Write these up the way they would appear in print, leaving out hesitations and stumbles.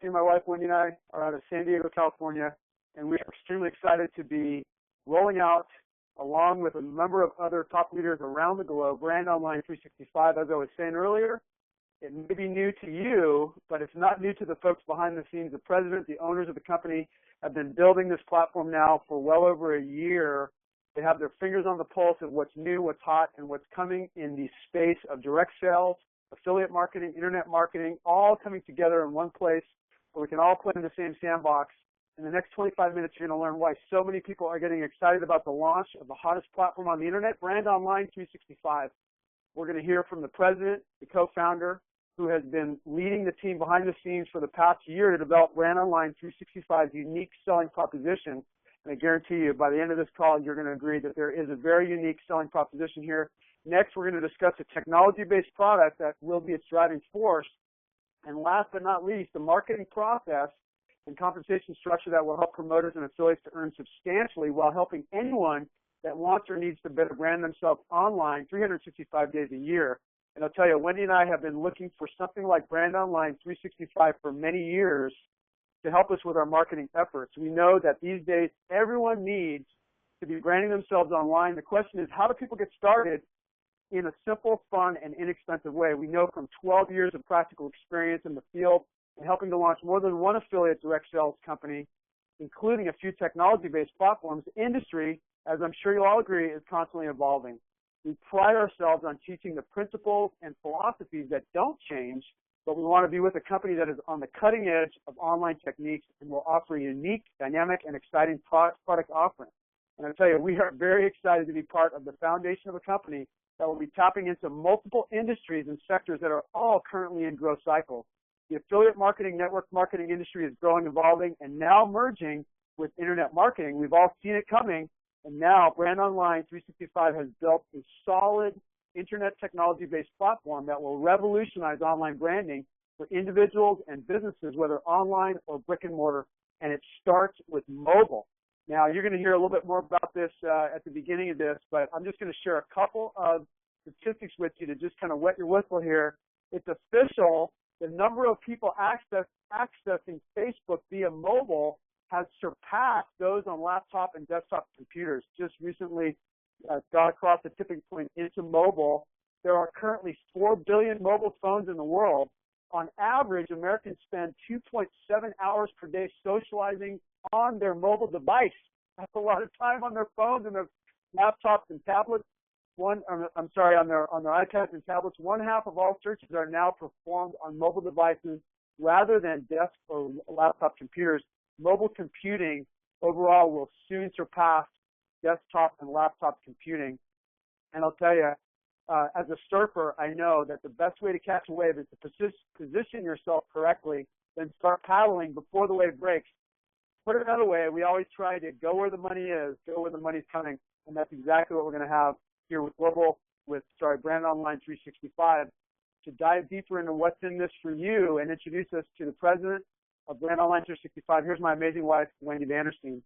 Christy, my wife Wendy, and I are out of San Diego, California, and we are extremely excited to be rolling out, along with a number of other top leaders around the globe, BrandOnline365. As I was saying earlier, it may be new to you, but it's not new to the folks behind the scenes. The president, the owners of the company have been building this platform now for well over a year. They have their fingers on the pulse of what's new, what's hot, and what's coming in the space of direct sales, affiliate marketing, internet marketing, all coming together in one place where we can all play in the same sandbox. In the next 25 minutes, you're going to learn why so many people are getting excited about the launch of the hottest platform on the internet, BrandOnline365. We're going to hear from the president, the co-founder, who has been leading the team behind the scenes for the past year to develop BrandOnline365's unique selling proposition. And I guarantee you, by the end of this call, you're going to agree that there is a very unique selling proposition here. Next, we're going to discuss a technology-based product that will be its driving force. And last but not least, the marketing process and compensation structure that will help promoters and affiliates to earn substantially while helping anyone that wants or needs to better brand themselves online 365 days a year. And I'll tell you, Wendy and I have been looking for something like BrandOnline365 for many years to help us with our marketing efforts. We know that these days everyone needs to be branding themselves online. The question is, how do people get started in a simple, fun, and inexpensive way? We know from 12 years of practical experience in the field and helping to launch more than one affiliate direct sales company, including a few technology-based platforms, the industry, as I'm sure you'll all agree, is constantly evolving. We pride ourselves on teaching the principles and philosophies that don't change, but we want to be with a company that is on the cutting edge of online techniques and will offer a unique, dynamic, and exciting product offering. And I'll tell you, we are very excited to be part of the foundation of a company that will be tapping into multiple industries and sectors that are all currently in growth cycles. The affiliate marketing, network marketing industry is growing, evolving, and now merging with internet marketing. We've all seen it coming, and now BrandOnline365 has built a solid internet technology-based platform that will revolutionize online branding for individuals and businesses, whether online or brick and mortar, and it starts with mobile. Now, you're going to hear a little bit more about this at the beginning of this, but I'm just going to share a couple of statistics with you to just kind of wet your whistle here. It's official. The number of people accessing Facebook via mobile has surpassed those on laptop and desktop computers. Just recently got across the tipping point into mobile. There are currently 4 billion mobile phones in the world. On average, Americans spend 2.7 hours per day socializing on their mobile device. That's a lot of time on their phones and their laptops and tablets. On their iPads and tablets. 1/2 of all searches are now performed on mobile devices rather than desk or laptop computers. Mobile computing overall will soon surpass desktop and laptop computing. And I'll tell you, as a surfer, I know that the best way to catch a wave is to position yourself correctly, then start paddling before the wave breaks. Put it another way, we always try to go where the money is, go where the money's coming, and that's exactly what we're going to have here with BrandOnline365 to dive deeper into what's in this for you and introduce us to the president of BrandOnline365. Here's my amazing wife, Wendy Vanderstein.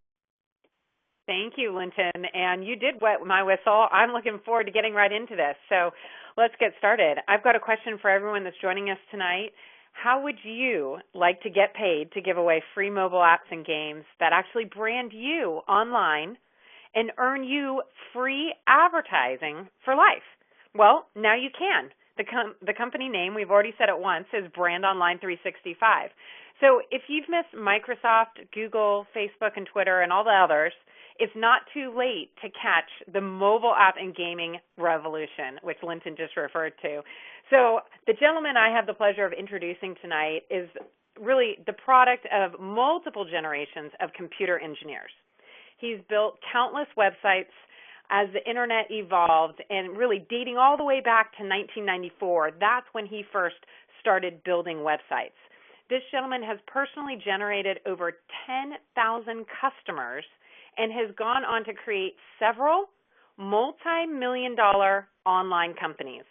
Thank you, Linton. And you did wet my whistle. I'm looking forward to getting right into this. So let's get started. I've got a question for everyone that's joining us tonight. How would you like to get paid to give away free mobile apps and games that actually brand you online and earn you free advertising for life? Well, now you can. The company name, we've already said it once, is BrandOnline365. So if you've missed Microsoft, Google, Facebook, and Twitter, and all the others, it's not too late to catch the mobile app and gaming revolution, which Linton just referred to. So the gentleman I have the pleasure of introducing tonight is really the product of multiple generations of computer engineers. He's built countless websites as the internet evolved, and really dating all the way back to 1994, that's when he first started building websites. This gentleman has personally generated over 10,000 customers and has gone on to create several multi-million-dollar online companies.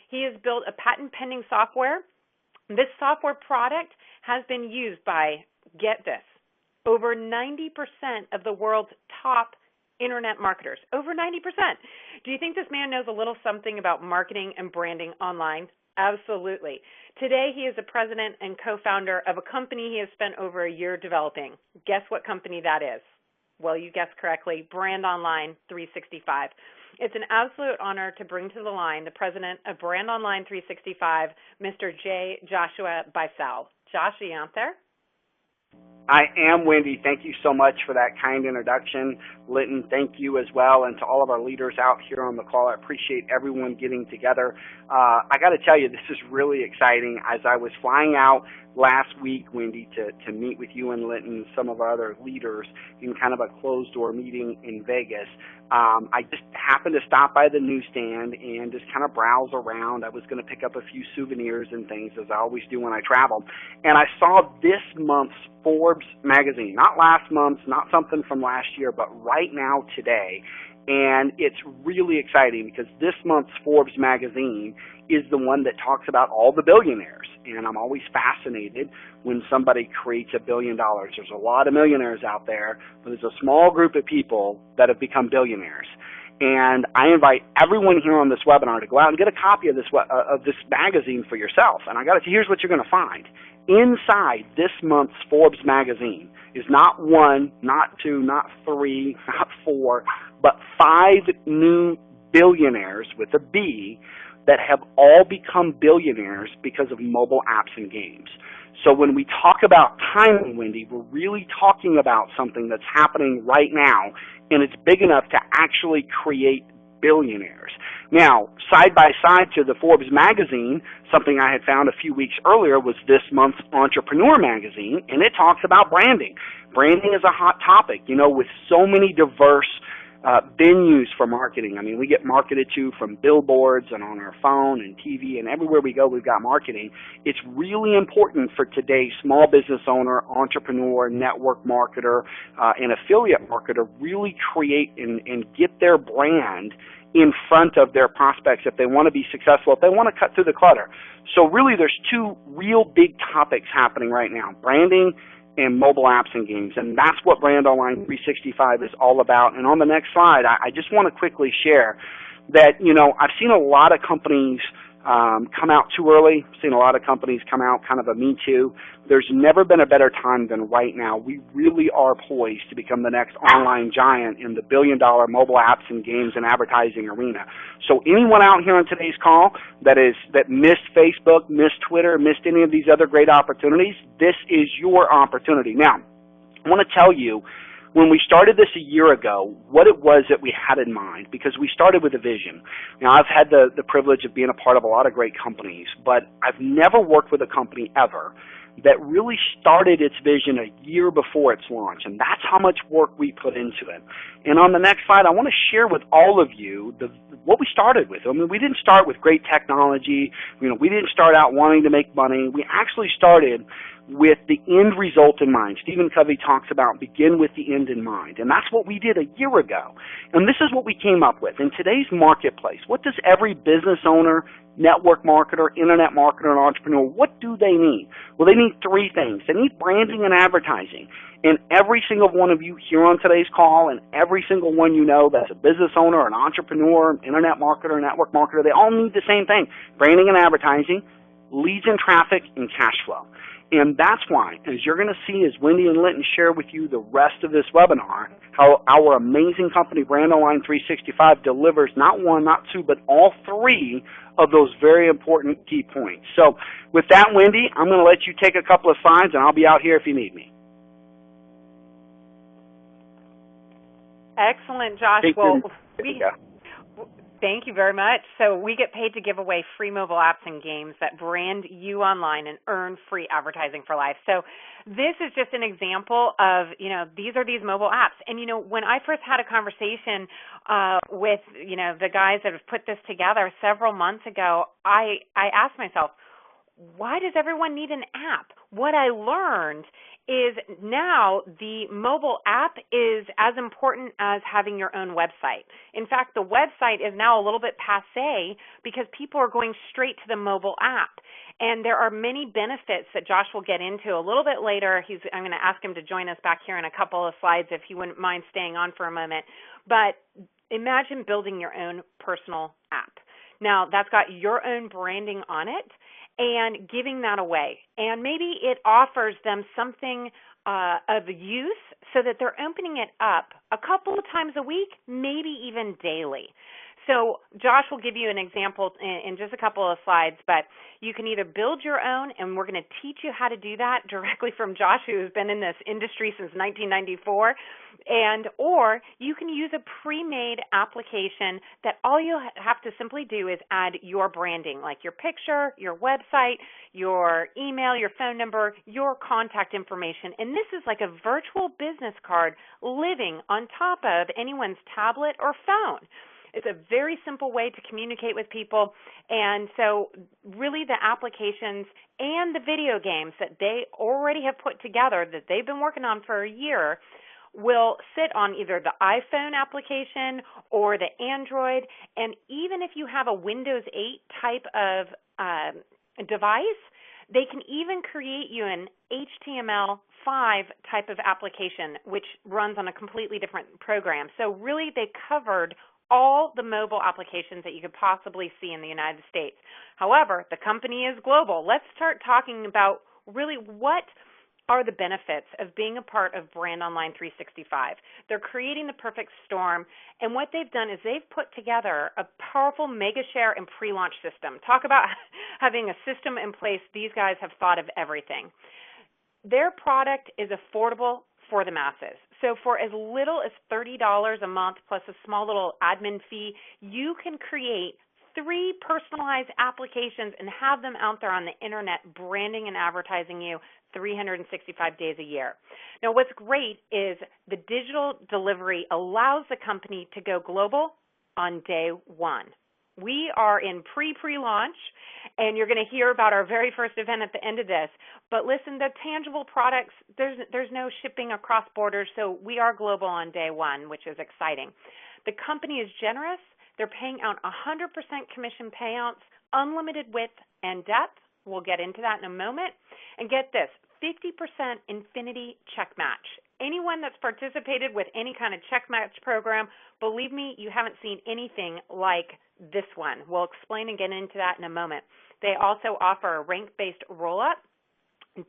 He has built a patent-pending software. This software product has been used by, get this, over 90% of the world's top internet marketers. Over 90%. Do you think this man knows a little something about marketing and branding online? Absolutely. Today, he is the president and co-founder of a company he has spent over a year developing. Guess what company that is? Well, you guessed correctly, BrandOnline365. It's an absolute honor to bring to the line the president of BrandOnline365, Mr. J. Joshua Bisel. Josh, are you out there? I am, Wendy. Thank you so much for that kind introduction. Linton, thank you as well, and to all of our leaders out here on the call. I appreciate everyone getting together. I got to tell you, this is really exciting. As I was flying out last week, Wendy, to meet with you and Linton, some of our other leaders in kind of a closed-door meeting in Vegas, I just happened to stop by the newsstand and just kind of browse around. I was going to pick up a few souvenirs and things, as I always do when I travel, and I saw this month's Forbes magazine, not last month's, not something from last year, but right now, today. And it's really exciting because this month's Forbes magazine is the one that talks about all the billionaires. And I'm always fascinated when somebody creates $1 billion. There's a lot of millionaires out there, but there's a small group of people that have become billionaires. And I invite everyone here on this webinar to go out and get a copy of this magazine for yourself. And I got to tell you, here's what you're going to find. Inside this month's Forbes magazine is not one, not two, not three, not four, but 5 new billionaires with a B that have all become billionaires because of mobile apps and games. So when we talk about timing, Wendy, we're really talking about something that's happening right now, and it's big enough to actually create billionaires. Now, side by side to the Forbes magazine, something I had found a few weeks earlier was this month's Entrepreneur magazine, and it talks about branding. Branding is a hot topic, you know, with so many diverse venues for marketing. I mean, we get marketed to from billboards and on our phone and TV, and everywhere we go, we've got marketing. It's really important for today's small business owner, entrepreneur, network marketer, and affiliate marketer really create and get their brand in front of their prospects if they want to be successful, if they want to cut through the clutter. So really, there's 2 real big topics happening right now: branding and mobile apps and games, and that's what BrandOnline365 is all about. And on the next slide, I just want to quickly share that, you know, I've seen a lot of companies come out too early. I've seen a lot of companies come out kind of a me too. There's never been a better time than right now. We really are poised to become the next online giant in the billion-dollar mobile apps and games and advertising arena. So anyone out here on today's call that missed Facebook, missed Twitter, missed any of these other great opportunities, this is your opportunity. Now, I want to tell you, when we started this a year ago, what it was that we had in mind, because we started with a vision. Now, I've had the privilege of being a part of a lot of great companies, but I've never worked with a company ever that really started its vision a year before its launch, and that's how much work we put into it. And on the next slide, I want to share with all of you what we started with. I mean, we didn't start with great technology. You know, we didn't start out wanting to make money. We actually started with the end result in mind. Stephen Covey talks about begin with the end in mind, and that's what we did a year ago. And this is what we came up with. In today's marketplace, what does every business owner, network marketer, internet marketer, and entrepreneur, what do they need? Well, they need 3 things. They need branding and advertising. And every single one of you here on today's call, and every single one you know that's a business owner, an entrepreneur, internet marketer, network marketer, they all need the same thing: branding and advertising, leads and traffic, and cash flow. And that's why, as you're going to see as Wendy and Linton share with you the rest of this webinar, how our amazing company, BrandOnline365, delivers not 1, not 2, but all 3 of those very important key points. So with that, Wendy, I'm going to let you take a couple of slides, and I'll be out here if you need me. Excellent, Josh. Thank you very much. So we get paid to give away free mobile apps and games that brand you online and earn free advertising for life. So this is just an example of, you know, these are these mobile apps. And, you know, when I first had a conversation with, you know, the guys that have put this together several months ago, I asked myself, why does everyone need an app? What I learned is now the mobile app is as important as having your own website. In fact, the website is now a little bit passé because people are going straight to the mobile app. And there are many benefits that Josh will get into a little bit later. I'm going to ask him to join us back here in a couple of slides if he wouldn't mind staying on for a moment. But imagine building your own personal app. Now, that's got your own branding on it and giving that away. And maybe it offers them something of use so that they're opening it up a couple of times a week, maybe even daily. So Josh will give you an example in just a couple of slides, but you can either build your own, and we're going to teach you how to do that directly from Josh, who's been in this industry since 1994, or you can use a pre-made application that all you have to simply do is add your branding, like your picture, your website, your email, your phone number, your contact information. And this is like a virtual business card living on top of anyone's tablet or phone. It's a very simple way to communicate with people, and so really the applications and the video games that they already have put together that they've been working on for a year will sit on either the iPhone application or the Android, and even if you have a Windows 8 type of device, they can even create you an HTML5 type of application, which runs on a completely different program. So really they covered all the mobile applications that you could possibly see in the United States. However, the company is global. Let's start talking about really what are the benefits of being a part of BrandOnline365. They're creating the perfect storm, and what they've done is they've put together a powerful mega share and pre-launch system. Talk about having a system in place. These guys have thought of everything. Their product is affordable for the masses. So for as little as $30 a month plus a small little admin fee, you can create 3 personalized applications and have them out there on the internet branding and advertising you 365 days a year. Now what's great is the digital delivery allows the company to go global on day one. We are in pre-launch, and you're going to hear about our very first event at the end of this. But listen, the tangible products, there's no shipping across borders, so we are global on day one, which is exciting. The company is generous. They're paying out 100% commission payouts, unlimited width and depth. We'll get into that in a moment. And get this, 50% infinity check match. Anyone that's participated with any kind of check match program, believe me, you haven't seen anything like this one. We'll explain and get into that in a moment. They also offer a rank-based roll-up,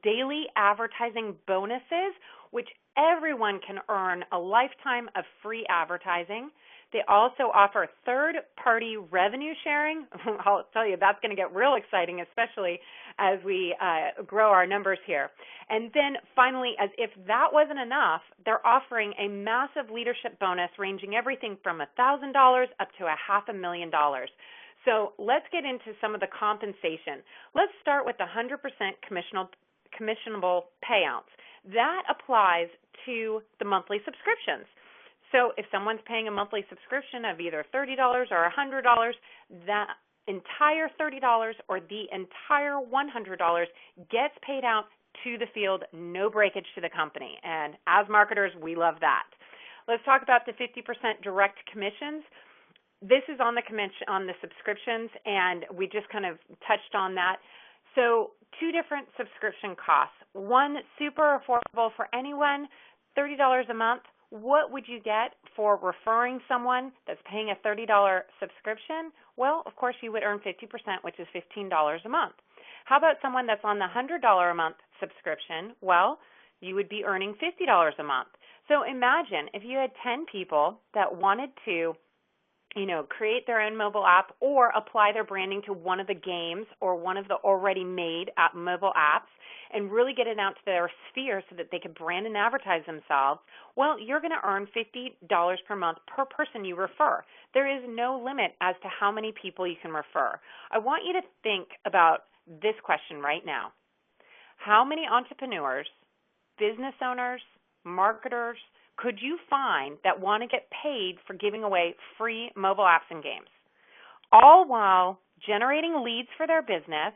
daily advertising bonuses, which everyone can earn a lifetime of free advertising. They also offer third-party revenue sharing. I'll tell you, that's going to get real exciting, especially as we grow our numbers here. And then finally, as if that wasn't enough, they're offering a massive leadership bonus ranging everything from $1,000 up to $500,000. So let's get into some of the compensation. Let's start with the 100% commissionable payouts. That applies to the monthly subscriptions. So if someone's paying a monthly subscription of either $30 or $100, that entire $30 or the entire $100 gets paid out to the field, no breakage to the company. And as marketers, we love that. Let's talk about the 50% direct commissions. This is on the subscriptions, and we just kind of touched on that. So 2 different subscription costs. One, super affordable for anyone, $30 a month. What would you get for referring someone that's paying a $30 subscription? Well, of course, you would earn 50%, which is $15 a month. How about someone that's on the $100 a month subscription? Well, you would be earning $50 a month. So imagine if you had 10 people that wanted to create their own mobile app or apply their branding to one of the games or one of the already made mobile apps and really get it out to their sphere so that they could brand and advertise themselves. Well, you're going to earn $50 per month per person you refer. There is no limit as to how many people you can refer. I want you to think about this question right now. How many entrepreneurs, business owners, marketers, could you find that want to get paid for giving away free mobile apps and games, all while generating leads for their business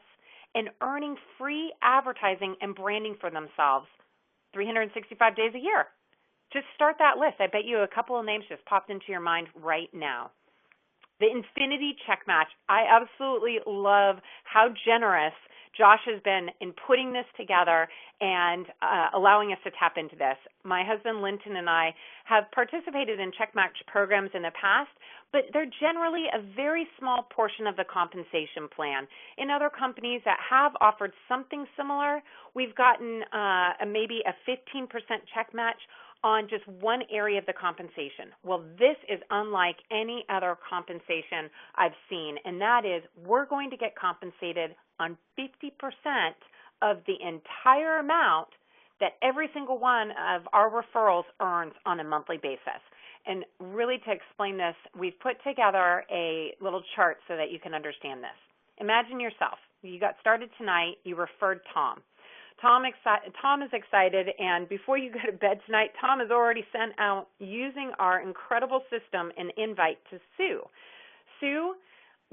and earning free advertising and branding for themselves 365 days a year? Just start that list. I bet you a couple of names just popped into your mind right now. The infinity check match. I absolutely love how generous Josh has been in putting this together and allowing us to tap into this. My husband, Linton, and I have participated in check match programs in the past, but they're generally a very small portion of the compensation plan. In other companies that have offered something similar, we've gotten maybe a 15% check match on just one area of the compensation. Well, this is unlike any other compensation I've seen, and that is we're going to get compensated on 50% of the entire amount that every single one of our referrals earns on a monthly basis. And really, to explain this, we've put together a little chart so that you can understand this. Imagine yourself. You got started tonight. You referred Tom. Tom is excited, and before you go to bed tonight, Tom has already sent out, using our incredible system, an invite to Sue. Sue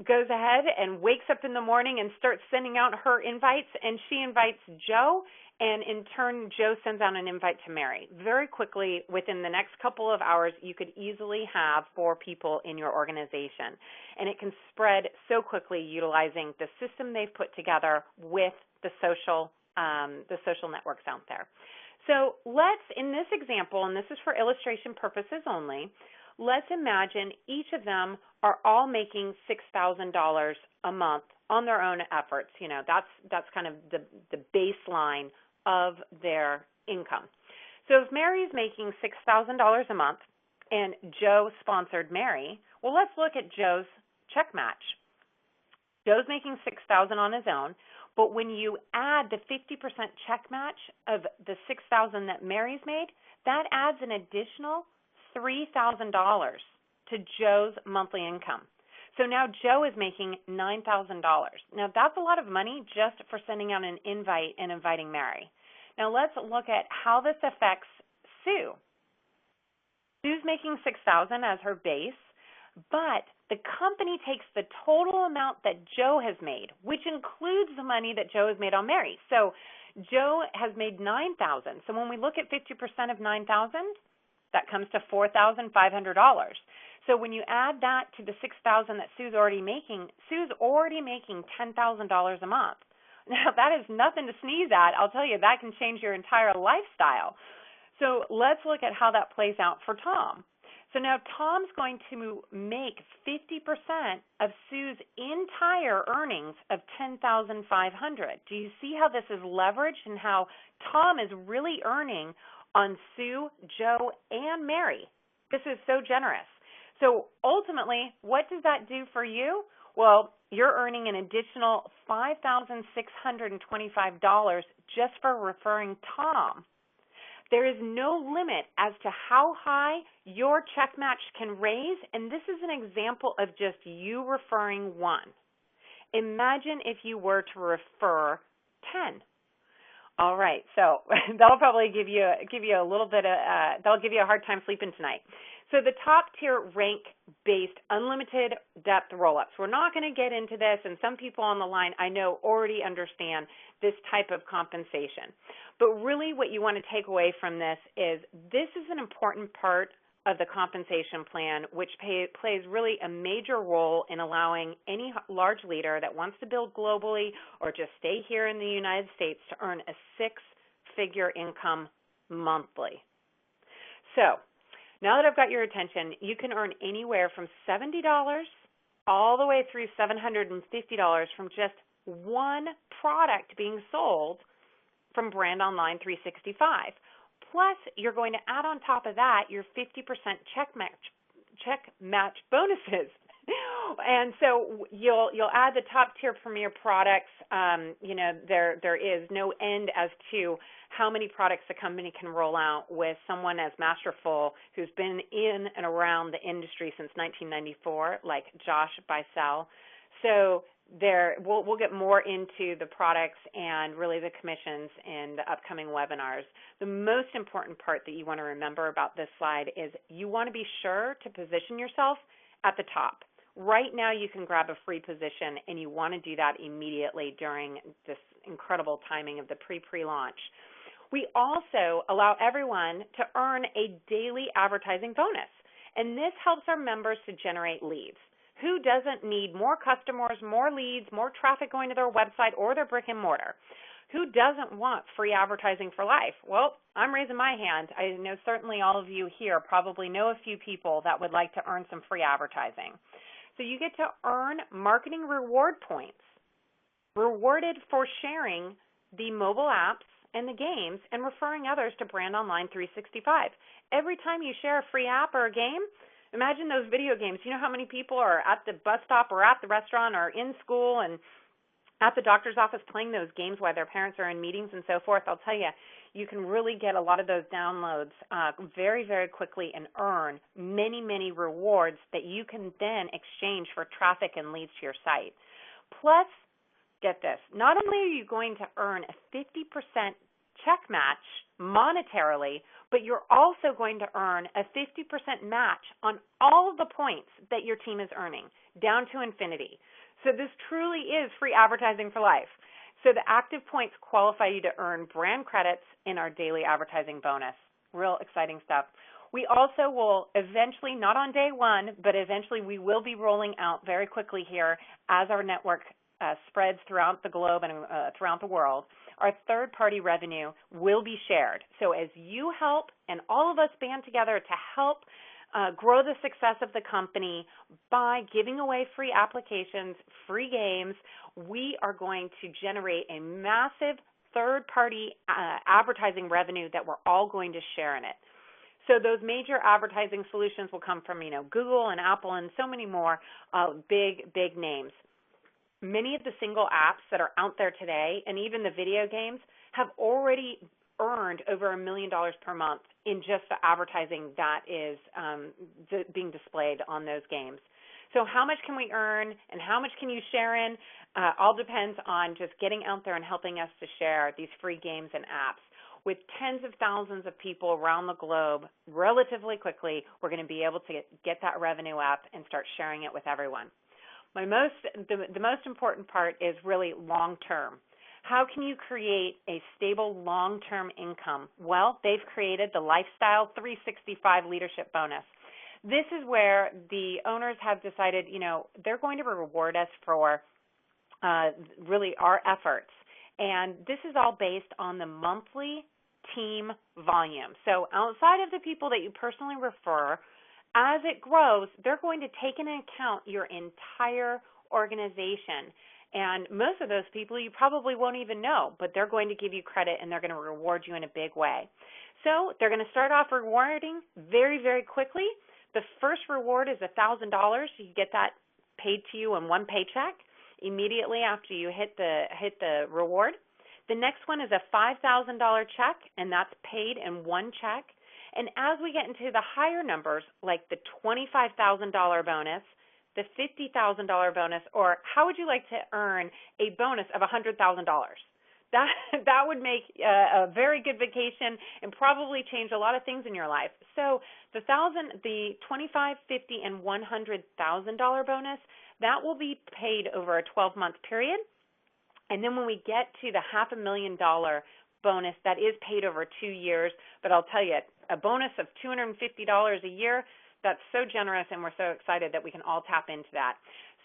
goes ahead and wakes up in the morning and starts sending out her invites, and she invites Joe, and in turn, Joe sends out an invite to Mary. Very quickly, within the next couple of hours, you could easily have 4 people in your organization, and it can spread so quickly utilizing the system they've put together with the social networks out there. So let's, in this example, and this is for illustration purposes only, let's imagine each of them are all making $6,000 a month on their own efforts. You know, that's kind of the baseline of their income. So if Mary is making $6,000 a month and Joe sponsored Mary, well, let's look at Joe's check match. Joe's making $6,000 on his own, but when you add the 50% check match of the $6,000 that Mary's made, that adds an additional $3,000 to Joe's monthly income. So now Joe is making $9,000. Now that's a lot of money just for sending out an invite and inviting Mary. Now let's look at how this affects Sue. Sue's making $6,000 as her base, but the company takes the total amount that Joe has made, which includes the money that Joe has made on Mary. So Joe has made $9,000. So when we look at 50% of $9,000, that comes to $4,500. So when you add that to the $6,000 that Sue's already making $10,000 a month. Now that is nothing to sneeze at. I'll tell you, that can change your entire lifestyle. So let's look at how that plays out for Tom. So now Tom's going to make 50% of Sue's entire earnings of $10,500. Do you see how this is leveraged and how Tom is really earning on Sue, Joe, and Mary? This is so generous. So ultimately, what does that do for you? Well, you're earning an additional $5,625 just for referring Tom. There is no limit as to how high your check match can raise, and this is an example of just you referring one. Imagine if you were to refer 10. All right, so that'll probably give you a little bit of that'll give you a hard time sleeping tonight. So the top tier rank-based unlimited depth roll-ups. We're not going to get into this, and some people on the line I know already understand this type of compensation. But really what you want to take away from this is an important part of the compensation plan, which plays really a major role in allowing any large leader that wants to build globally or just stay here in the United States to earn a 6-figure income monthly. So now that I've got your attention, you can earn anywhere from $70 all the way through $750 from just one product being sold from BrandOnline365. Plus, you're going to add on top of that your 50% check match bonuses. And so you'll add the top tier premier products. There is no end as to how many products the company can roll out with someone as masterful who's been in and around the industry since 1994, like Josh Bicel. So we'll get more into the products and really the commissions in the upcoming webinars. The most important part that you want to remember about this slide is you want to be sure to position yourself at the top. Right now you can grab a free position, and you want to do that immediately during this incredible timing of the pre-launch. We also allow everyone to earn a daily advertising bonus, and this helps our members to generate leads. Who doesn't need more customers, more leads, more traffic going to their website or their brick and mortar? Who doesn't want free advertising for life? Well, I'm raising my hand. I know certainly all of you here probably know a few people that would like to earn some free advertising. So you get to earn marketing reward points, rewarded for sharing the mobile apps and the games and referring others to BrandOnline365. Every time you share a free app or a game, imagine those video games. You know how many people are at the bus stop or at the restaurant or in school and at the doctor's office playing those games while their parents are in meetings and so forth? I'll tell you, you can really get a lot of those downloads very, very quickly and earn many, many rewards that you can then exchange for traffic and leads to your site. Plus, get this, not only are you going to earn a 50% check match monetarily, but you're also going to earn a 50% match on all of the points that your team is earning, down to infinity. So this truly is free advertising for life. So the active points qualify you to earn brand credits in our daily advertising bonus. Real exciting stuff. We also will eventually, not on day one, but eventually we will be rolling out very quickly here as our network spreads throughout the globe and throughout the world. Our third-party revenue will be shared. So as you help and all of us band together to help grow the success of the company by giving away free applications, free games, we are going to generate a massive third-party advertising revenue that we're all going to share in it. So those major advertising solutions will come from, Google and Apple and so many more big names. Many of the single apps that are out there today and even the video games have already earned over $1 million per month in just the advertising that is being displayed on those games. So how much can we earn and how much can you share in? All depends on just getting out there and helping us to share these free games and apps. With tens of thousands of people around the globe relatively quickly, we're going to be able to get that revenue up and start sharing it with everyone. The most important part is really long-term. How can you create a stable long-term income? Well, they've created the Lifestyle365 Leadership Bonus. This is where the owners have decided, they're going to reward us for really our efforts. And this is all based on the monthly team volume. So outside of the people that you personally refer, as it grows, they're going to take into account your entire organization. And most of those people you probably won't even know, but they're going to give you credit and they're going to reward you in a big way. So they're going to start off rewarding very, very quickly. The first reward is $1,000. You get that paid to you in one paycheck immediately after you hit the reward. The next one is a $5,000 check, and that's paid in one check. And as we get into the higher numbers, like the $25,000 bonus, the $50,000 bonus, or how would you like to earn a bonus of $100,000? That would make a very good vacation and probably change a lot of things in your life. So the $25,000, $50,000, and $100,000 bonus, that will be paid over a 12-month period. And then when we get to the $500,000 bonus, that is paid over 2 years. But I'll tell you, a bonus of $250 a year, that's so generous, and we're so excited that we can all tap into that.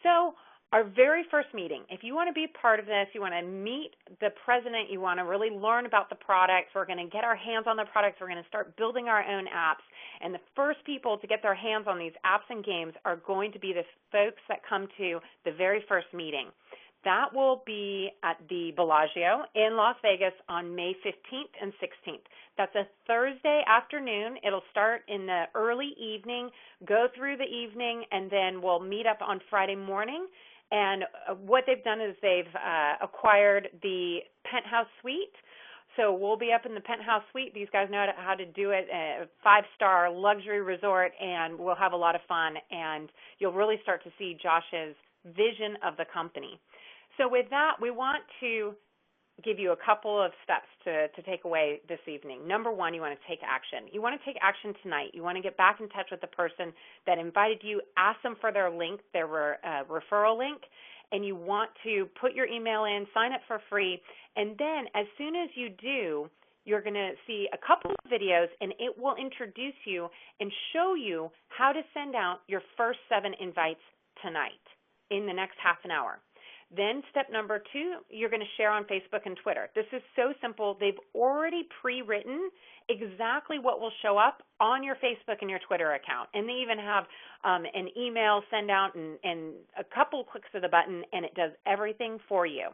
So our very first meeting, if you want to be part of this, you want to meet the president, you want to really learn about the products, we're going to get our hands on the products, we're going to start building our own apps. And the first people to get their hands on these apps and games are going to be the folks that come to the very first meeting. That will be at the Bellagio in Las Vegas on May 15th and 16th. That's a Thursday afternoon. It'll start in the early evening, go through the evening, and then we'll meet up on Friday morning. And what they've done is they've acquired the penthouse suite. So we'll be up in the penthouse suite. These guys know how to do it, a 5-star luxury resort, and we'll have a lot of fun. And you'll really start to see Josh's vision of the company. So with that, we want to give you a couple of steps to take away this evening. Number one, you want to take action. You want to take action tonight. You want to get back in touch with the person that invited you, ask them for their link, their referral link, and you want to put your email in, sign up for free, and then as soon as you do, you're going to see a couple of videos, and it will introduce you and show you how to send out your first 7 invites tonight in the next half an hour. Then step number 2, you're going to share on Facebook and Twitter. This is so simple. They've already pre-written exactly what will show up on your Facebook and your Twitter account. And they even have an email send out and a couple clicks of the button, and it does everything for you.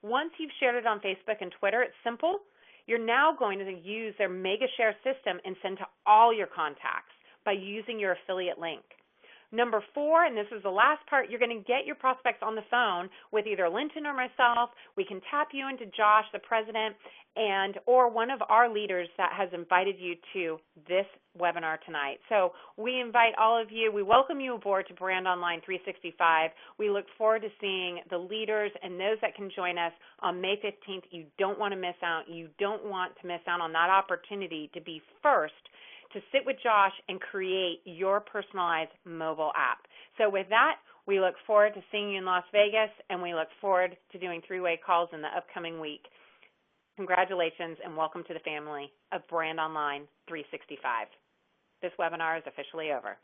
Once you've shared it on Facebook and Twitter, it's simple. You're now going to use their mega share system and send to all your contacts by using your affiliate link. Number 4, and this is the last part, you're going to get your prospects on the phone with either Linton or myself. We can tap you into Josh, the president, or one of our leaders that has invited you to this webinar tonight. So we invite all of you, we welcome you aboard to BrandOnline365. We look forward to seeing the leaders and those that can join us on May 15th. You don't want to miss out. You don't want to miss out on that opportunity to be first to sit with Josh and create your personalized mobile app. So with that, we look forward to seeing you in Las Vegas, and we look forward to doing 3-way calls in the upcoming week. Congratulations and welcome to the family of Brand Online 365. This webinar is officially over.